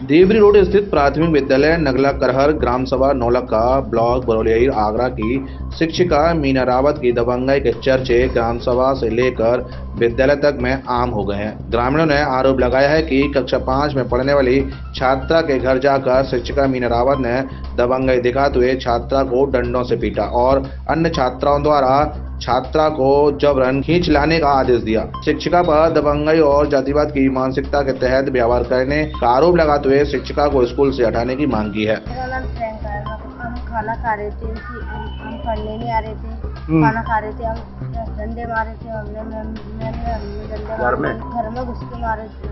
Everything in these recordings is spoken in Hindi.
देवरी रोड स्थित प्राथमिक विद्यालय नगला करहर ग्राम सभा नौलखा ब्लॉक बरौलिया आगरा की शिक्षिका मीना रावत की दबंगाई के चर्चे ग्राम सभा से लेकर विद्यालय तक में आम हो गए हैं। ग्रामीणों ने आरोप लगाया है कि कक्षा 5 में पढ़ने वाली छात्रा के घर जाकर शिक्षिका मीना रावत ने दबंगाई दिखाते हुए छात्रा को डंडों से पीटा और अन्य छात्राओं द्वारा छात्रा को जबरन खींच लाने का आदेश दिया। शिक्षिका पर दबंगाई और जातिवाद की मानसिकता के तहत व्यवहार करने का आरोप लगाते हुए शिक्षिका को स्कूल से हटाने की मांग की है। हम खाना खा रहे थे, हम पढ़ने नहीं आ रहे थे, खाना खा रहे थे, हम डंडे मारे थे, हमने डंडे घर में घुस के मारे थे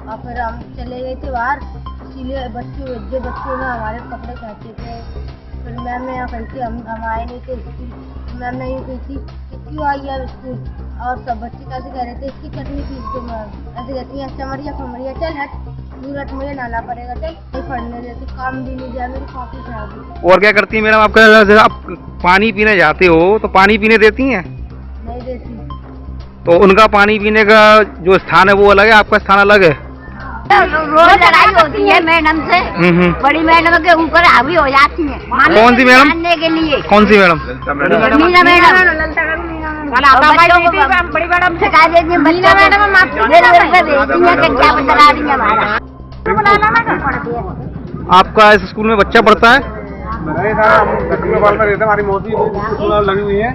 और फिर हम चले गए थे बाहर। इसीलिए बच्चों ने हमारे कपड़े खींचे थे। फिर मैम यहाँ कही थी हम आए नहीं थे स्कूल। मैम ने ये कही थी कि क्यों आई है स्कूल, और सब बच्चे कैसे कह रहे थे इसकी चटनी पीस दो। मैम ऐसे कहती है चमड़िया खमड़िया चल हट, दूर हट, मुझे नाना पड़ेगा, चल नहीं पढ़ने देती, काम भी नहीं दिया, मेरी कॉपी खराब हुई। और क्या करती है मैडम? आप पानी पीने जाते हो तो पानी पीने देती हैं? नहीं देती। तो उनका पानी पीने का जो स्थान है वो अलग है, आपका स्थान अलग है? रोज लड़ाई होती है मैडम से, बड़ी मैडम के ऊपर हावी हो जाती है। कौन सी मैडम? मानने के लिए कौन सी मैडम? मीना मैडम। बड़ी मैडम से कहा देती है मीना मैडम हम क्या बता रही है हमारा। आपका इस स्कूल में बच्चा पढ़ता है? नहीं सर, हम दक्षिण में रहते हैं, हमारी मौसी लगी हुई है।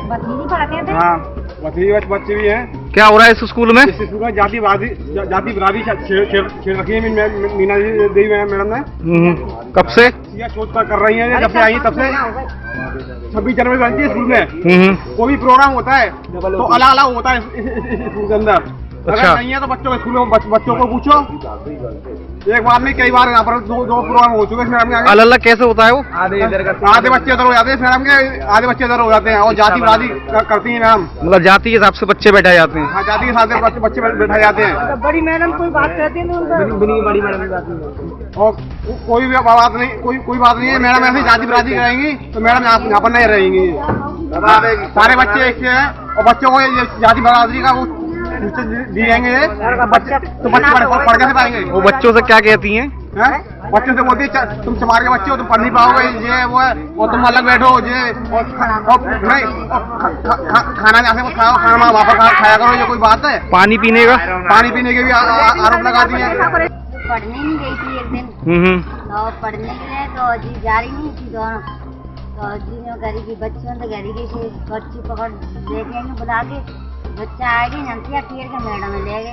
हाँ, बच्चे भी हैं। क्या हो रहा है इस स्कूल में? इस स्कूल में जाति बरादरी छेड़ रखी है मीना देवी मैडम ने। कब से यह सोच कर रही है, जब से आई तब से 26 जनवरी बनती है स्कूल में। कोई भी प्रोग्राम होता है तो अलग अलग होता है स्कूल के अंदर। अगर नहीं है तो बच्चों के स्कूल में बच्चों को पूछो। एक बार नहीं, कई बार यहाँ पर दो प्रोग्राम हो चुके हैं मैडम के। अलग अलग कैसे होता है वो? आधे बच्चे इधर हो जाते हैं मैडम के, आधे बच्चे इधर हो जाते हैं और जाति बरादरी करती है मैडम। मतलब जाति के हिसाब से बच्चे बैठाए जाते हैं? हाँ, जाति के साथ बच्चे बैठाए जाते हैं। बड़ी मैडम कोई बात करती है बड़ी मैडम और कोई भी बात नहीं, कोई बात नहीं है मैडम। ऐसे जाति बरादरी कराएंगी तो मैडम यहाँ पर नहीं रहेंगी। सारे बच्चे एक हैं और बच्चों को जाति बरादरी का वो दिएंगे तो बच्चे पढ़ के पाएंगे। वो बच्चों से क्या कहती हैं? बच्चों से बोलती है तुम चमार के बच्चे हो, तुम पढ़ नहीं पाओगे, ये वो है, और तुम अलग बैठो, ये नहीं खाना जैसे खाओ, खाना वहाँ पर खाया करो। ये कोई बात है? पानी पीने का? पानी पीने के भी आरोप लगाती है। पढ़ने नहीं गई थी एक दिन, तो पढ़ने गए तो जी जा रही नहीं थी दोनों, तो जी ने करी की बच्चों से करी की बच्ची पकड़ लेके आएंगे बुला के। बच्चा आएगी नंतिया टीयर के मैडम ले गए।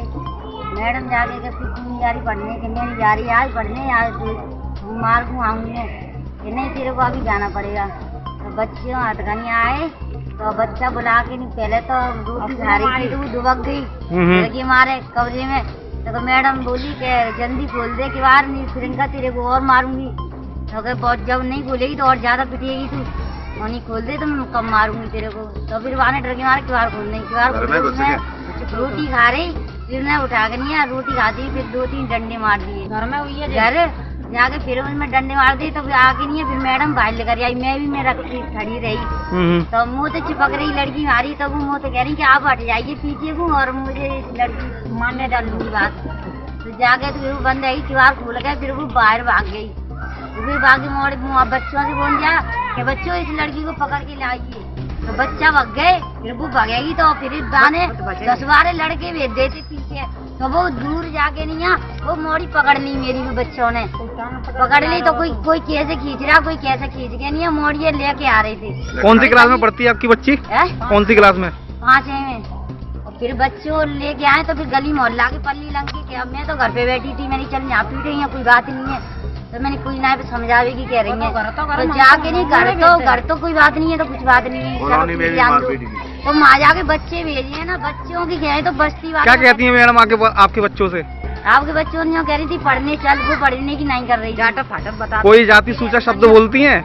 मैडम जाके कि फिर तुम जा रही पढ़ने के? नहीं जा रही आज पढ़ने, आज तो मार दूँ आऊँगी कि नहीं, तेरे को अभी जाना पड़ेगा। तो बच्चे हटकनी आए तो बच्चा बुला के नहीं, पहले तो रोटी खा रही थी तो वो दुबक गई लड़की मारे कब्जे में। तो मैडम बोली कि जल्दी खोल दे कि बाहर नहीं फिरंगा तेरे को और मारूंगी। तो बहुत जब नहीं खोलेगी तो और ज्यादा पिटेगी तू, और नहीं खोल दे तो मैं कम मारूंगी तेरे को। तो फिर वहाँ डर के मारे किवाड़ खोल देंगे। किवाड़ खोल दे, रोटी खा रही, फिर मैं उठा के नहीं रोटी खाती, फिर 2-3 डंडे मार दिए। घर में हुई है घर जाके, फिर उसमें डंडे मार दिए तो फिर आके नहीं है। फिर मैडम बाहर लेकर आई, मैं भी मेरा खड़ी रही तो मुँह से चिपक रही लड़की मारी। तो वो मुँह से कह रही कि आप हट जाइए पीछे को और मुझे इस लड़की मारने डालूंगी बात। तो जाके तो फिर वो बंद आई, किवाड़ खोल गया, फिर वो बाहर भाग गई। फिर बाकी मोड़ बच्चों से बोल दिया कि बच्चों इस लड़की को पकड़ के लाइए। तो बच्चा भाग गए, फिर वो भागेगी तो फिर गाने 10 बार लड़के भेज देते पीछे। तो वो दूर जाके नहीं आ, वो मोड़ी पकड़ ली मेरी भी बच्चों ने पकड़ ली। तो कोई कैसे खींच रहा, कोई कैसे खींच के नहीं है, मोड़िए लेके आ रहे थे। कौन सी क्लास में पढ़ती है आपकी बच्ची? कौन सी क्लास में? 5वीं में। और फिर बच्चों लेके आए तो फिर गली मोहल्ला की पल्ली लंकी के। अब मैं तो घर पे बैठी थी, मैंने चल यहाँ पीटे यहाँ कोई बात नहीं है। तो मैंने कोई ना समझावे की कह रही है तो जाके नहीं, घर तो कोई बात नहीं है, तो कुछ बात नहीं है। तो माँ जाके बच्चे भेजिए ना, बच्चों की कहे तो बस्ती वाले। क्या कहती है मैडम आपके बच्चों से? आपके बच्चों ने कह रही थी पढ़ने चल, वो पढ़ने की नहीं कर रही। डाटा फाटक बता। कोई जाति सूचक शब्द बोलती हैं?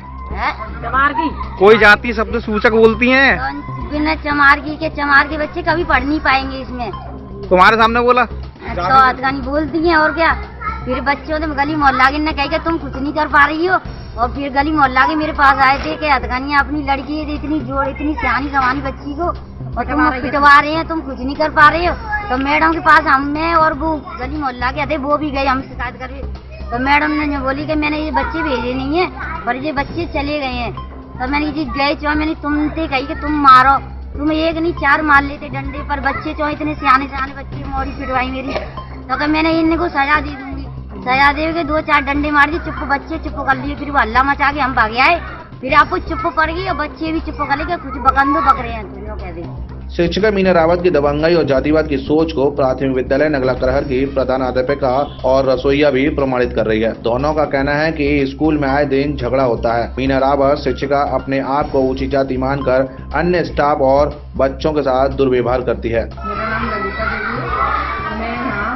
चमार की कोई जाति शब्द सूचक बोलती हैं? बिना चमार के बच्चे कभी पढ़ नहीं पाएंगे इसमें। तुम्हारे सामने बोला तो अतगानी बोलती हैं और क्या। फिर बच्चों ने गली मोहल्ला के ने कह तुम कुछ नहीं कर पा रही हो। और फिर गली मोहल्ला के मेरे पास आए थे कि अतगानी अपनी लड़की है इतनी जोड़, इतनी सियानी सवानी बच्ची को और तुम पिटवा रहे हैं, तुम कुछ नहीं कर पा रहे हो। तो मैडम के पास हम में और वो गली मोहल्ला के थे, वो भी गए हम शिकायत करके। तो मैडम ने जो बोली कि मैंने ये बच्चे भेजे नहीं है पर ये बच्चे चले गए हैं। तो मैंने ये गए चो मैंने तुमसे कही कि तुम मारो, तुम एक नहीं 4 मार लेते डंडे पर, बच्चे चो इतने सियाने बच्चे मोड़ी पिटवाई मेरी। तो कि मैंने इनको सजा दे दूंगी, सजा दे के 2-4 डंडे मार दिए, चुप बच्चे चुप कर लिए। फिर वो हल्ला मचा के हम भागे आए, फिर आपको चुप पड़ गई और बच्चे भी चुप कर लिए, कुछ बकंदो बक रहे हैं तुम कह दे। शिक्षिका मीना रावत की दबंगाई और जातिवाद की सोच को प्राथमिक विद्यालय नगला करहर की प्रधानाध्यापिका और रसोइया भी प्रमाणित कर रही है। दोनों का कहना है कि स्कूल में आए दिन झगड़ा होता है। मीना रावत शिक्षिका अपने आप को ऊंची जाति मानकर अन्य स्टाफ और बच्चों के साथ दुर्व्यवहार करती है। मेरा नाम ललिता देवी है। मैं यहाँ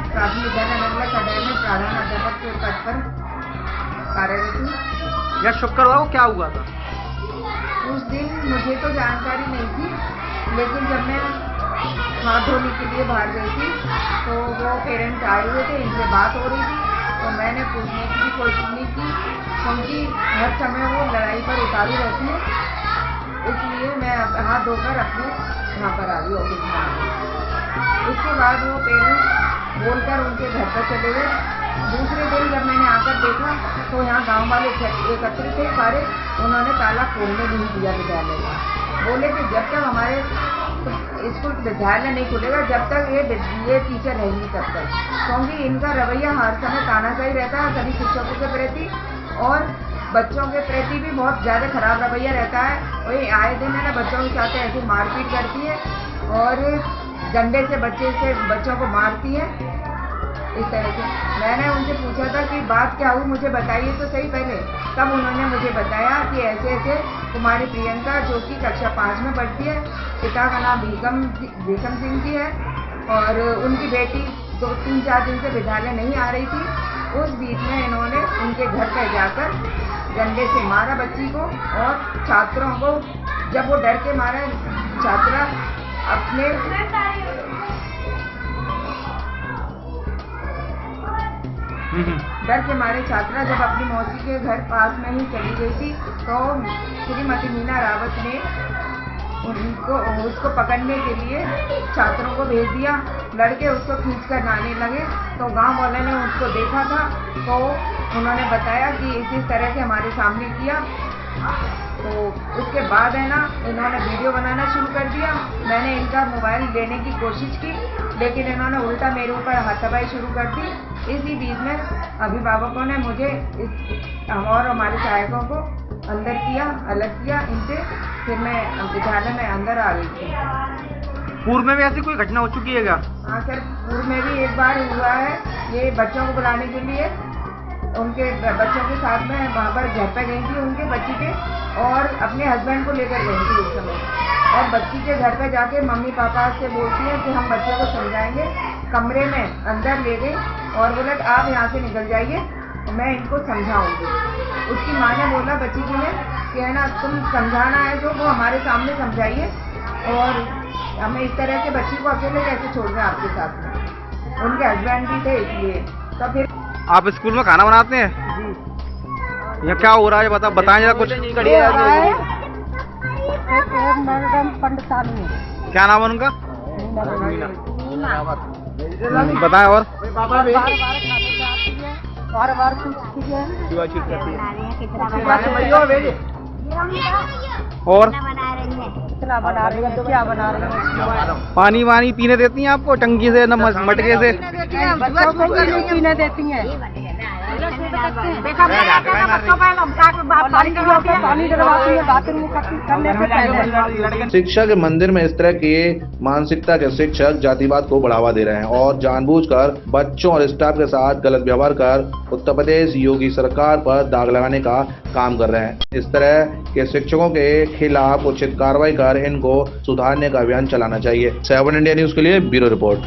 प्राथमिक विद्यालय नगला करहर में प्रधानाध्यापक के पद पर कार्यरत हूँ। यह शुक्रवार को क्या हुआ था? उस दिन मुझे तो जानकारी नहीं थी, लेकिन जब मैं हाथ धोने के लिए बाहर गई थी तो वो पेरेंट्स आए हुए थे, इनसे बात हो रही थी। तो मैंने पूछने की भी कोशिश नहीं की, क्योंकि हर समय वो लड़ाई पर उतारू रहती है, इसलिए मैं हाथ धोकर अपने यहाँ पर आ गई ऑफिस में। उसके बाद वो पेरेंट्स बोलकर उनके घर पर चले गए। दूसरे दिन जब मैंने आकर देखा तो यहाँ गांव वाले एकत्रित थे सारे, उन्होंने ताला खोलने नहीं दिया विद्यालय का। बोले कि जब तक हमारे स्कूल विद्यालय नहीं खुलेगा, जब तक ये टीचर रहेंगी तब तक, क्योंकि इनका रवैया हर समय तानाशाही रहता है सभी शिक्षकों के प्रति और बच्चों के प्रति भी बहुत ज़्यादा खराब रवैया रहता है। वही आए दिन है ना बच्चों के साथ ऐसी मारपीट करती है और डंडे से बच्चों को मारती है इस तरह से। मैंने उनसे पूछा था कि बात क्या हुई, मुझे बताइए तो सही पहले। तब उन्होंने मुझे बताया कि ऐसे ऐसे कुमारी प्रियंका जो कि कक्षा 5 में पढ़ती है, पिता का नाम भीकम सिंह जी है और उनकी बेटी 2-3-4 दिन से विद्यालय नहीं आ रही थी। उस बीच में इन्होंने उनके घर पर जाकर डंडे से मारा बच्ची को और छात्रों को। जब वो डर के मारे छात्रा अपने डर के मारे छात्रा जब अपनी मौसी के घर पास में ही चली गई थी तो श्रीमती मीना रावत ने उसको पकड़ने के लिए छात्रों को भेज दिया। लड़के उसको खींचकर लाने लगे तो गांव वाले ने उसको देखा था तो उन्होंने बताया कि इस तरह से हमारे सामने किया। तो उसके बाद है ना इन्होंने वीडियो बनाना शुरू कर दिया। मैंने इनका मोबाइल लेने की कोशिश की, लेकिन इन्होंने उल्टा मेरे ऊपर हाथापाई शुरू कर दी। इसी बीच में अभिभावकों ने मुझे और हमारे सहायकों को अंदर किया, अलग किया इनसे। फिर मैं विद्यालय में अंदर आ गई थी। पूर्व में भी ऐसी कोई घटना हो चुकी है क्या? हाँ सर, पूर्व में भी एक बार हुआ है। ये बच्चों को बुलाने के लिए उनके बच्चों के साथ में वहाँ पर घर पर गई थी उनके बच्ची के और अपने हस्बैंड को लेकर गई थी उस समय। और बच्ची के घर पर जाके मम्मी पापा से बोलती है कि हम बच्चों को समझाएंगे। कमरे में अंदर ले गए और बोला आप यहाँ से निकल जाइए, मैं इनको समझाऊंगी। उसकी माँ ने बोला बच्ची जी ने कि है ना तुम समझाना है तो वो हमारे सामने समझाइए और हमें इस तरह से बच्ची को अकेले कैसे छोड़ दें आपके साथ में। उनके हस्बैंड भी थे इसलिए। तो फिर आप स्कूल में खाना बनाते हैं? जी। यह क्या हो रहा है बताएं जरा कुछ। क्या नाम है उनका? बताएं और। और बना रही है तो क्या बना रही है? पानी वानी पीने देती हैं आपको टंकी से न मटके से? बच्चों को नहीं पीने देती हैं। शिक्षा के मंदिर में इस तरह की मानसिकता के शिक्षक जातिवाद को बढ़ावा दे रहे हैं और जानबूझकर बच्चों और स्टाफ के साथ गलत व्यवहार कर उत्तर प्रदेश योगी सरकार पर दाग लगाने का काम कर रहे हैं। इस तरह के शिक्षकों के खिलाफ उचित कार्रवाई कर इनको सुधारने का अभियान चलाना चाहिए। 7 इंडिया न्यूज के लिए ब्यूरो रिपोर्ट।